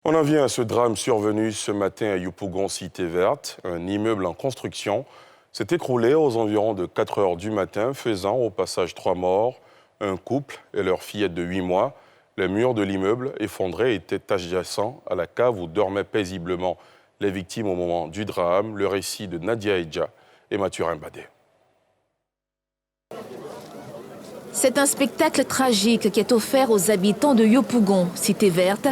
On en vient à ce drame survenu ce matin à Yopougon, cité verte. Un immeuble en construction s'est écroulé aux environs de 4 heures du matin, faisant au passage 3 morts, un couple et leur fillette de 8 mois. Les murs de l'immeuble effondré étaient adjacents à la cave où dormaient paisiblement les victimes au moment du drame. Le récit de Nadia Edja et Mathurin Badé. C'est un spectacle tragique qui est offert aux habitants de Yopougon, cité verte.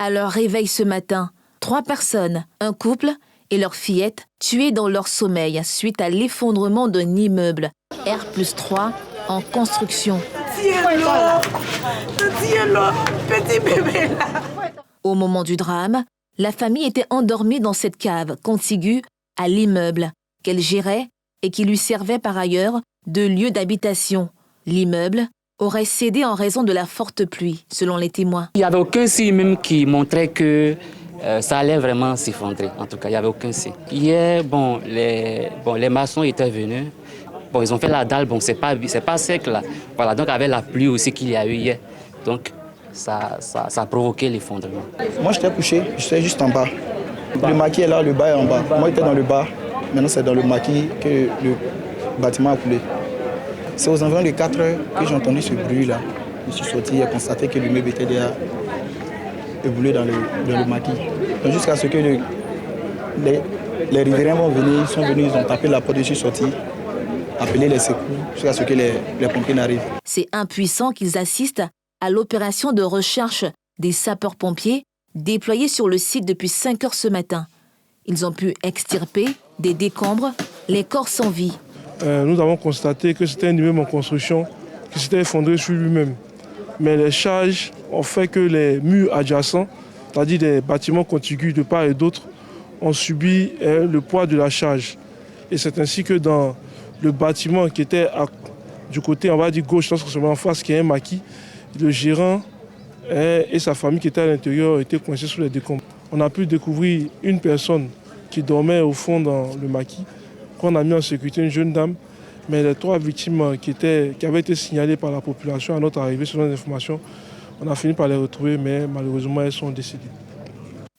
À leur réveil ce matin, 3 personnes, un couple et leur fillette, tuées dans leur sommeil suite à l'effondrement d'un immeuble R+3 en construction. Petit bébé là. Au moment du drame, la famille était endormie dans cette cave contiguë à l'immeuble qu'elle gérait et qui lui servait par ailleurs de lieu d'habitation. L'immeuble aurait cédé en raison de la forte pluie, selon les témoins. Il n'y avait aucun signe même qui montrait que ça allait vraiment s'effondrer. En tout cas, il n'y avait aucun signe. Hier, les maçons étaient venus. Ils ont fait la dalle, c'est pas sec là. Voilà, donc avec la pluie aussi qu'il y a eu hier. Donc ça a provoqué l'effondrement. Moi j'étais couché, j'étais juste en bas. Le maquis est là, le bas est en bas. Moi j'étais dans le bas, maintenant c'est dans le maquis que le bâtiment a coulé. C'est aux environs de 4 heures que j'ai entendu ce bruit-là. Je suis sorti et constaté que l'immeuble était déjà éboulé dans le maquis. Donc jusqu'à ce que les riverains vont venir, ils sont venus, ils ont tapé la porte, je suis sorti, appelé les secours, jusqu'à ce que les pompiers n'arrivent. C'est impuissant qu'ils assistent à l'opération de recherche des sapeurs-pompiers déployés sur le site depuis 5 heures ce matin. Ils ont pu extirper des décombres, les corps sans vie. Nous avons constaté que c'était un immeuble en construction qui s'était effondré sur lui-même. Mais les charges ont fait que les murs adjacents, c'est-à-dire des bâtiments contigus de part et d'autre, ont subi le poids de la charge. Et c'est ainsi que dans le bâtiment qui était du côté, on va dire gauche, lorsqu'on se met en face, qui est un maquis, le gérant et sa famille qui étaient à l'intérieur étaient coincés sous les décombres. On a pu découvrir une personne qui dormait au fond dans le maquis, qu'on a mis en sécurité, une jeune dame, mais les 3 victimes qui avaient été signalées par la population à notre arrivée, selon les informations, on a fini par les retrouver, mais malheureusement, elles sont décédées.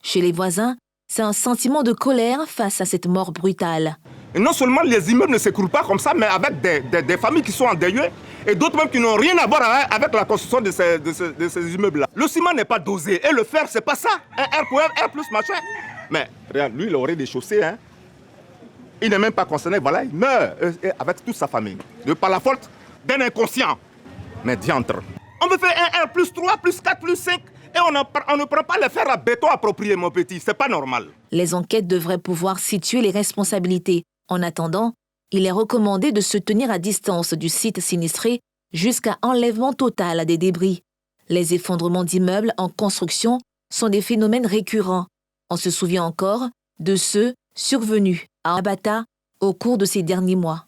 Chez les voisins, c'est un sentiment de colère face à cette mort brutale. Et non seulement les immeubles ne s'écroulent pas comme ça, mais avec des familles qui sont endeuillées et d'autres même qui n'ont rien à voir avec la construction de ces immeubles-là. Le ciment n'est pas dosé et le fer, c'est pas ça. Un R pour R plus machin. Mais regarde, lui, il aurait des chaussées, hein. Il n'est même pas concerné, voilà, il meurt avec toute sa famille. De par la faute d'un inconscient. Mais diantre. On veut faire un R plus 3, plus 4, plus 5 et on ne prend pas les fers à béton appropriés, mon petit. C'est pas normal. Les enquêtes devraient pouvoir situer les responsabilités. En attendant, il est recommandé de se tenir à distance du site sinistré jusqu'à enlèvement total des débris. Les effondrements d'immeubles en construction sont des phénomènes récurrents. On se souvient encore de ceux survenus à Abata au cours de ces derniers mois.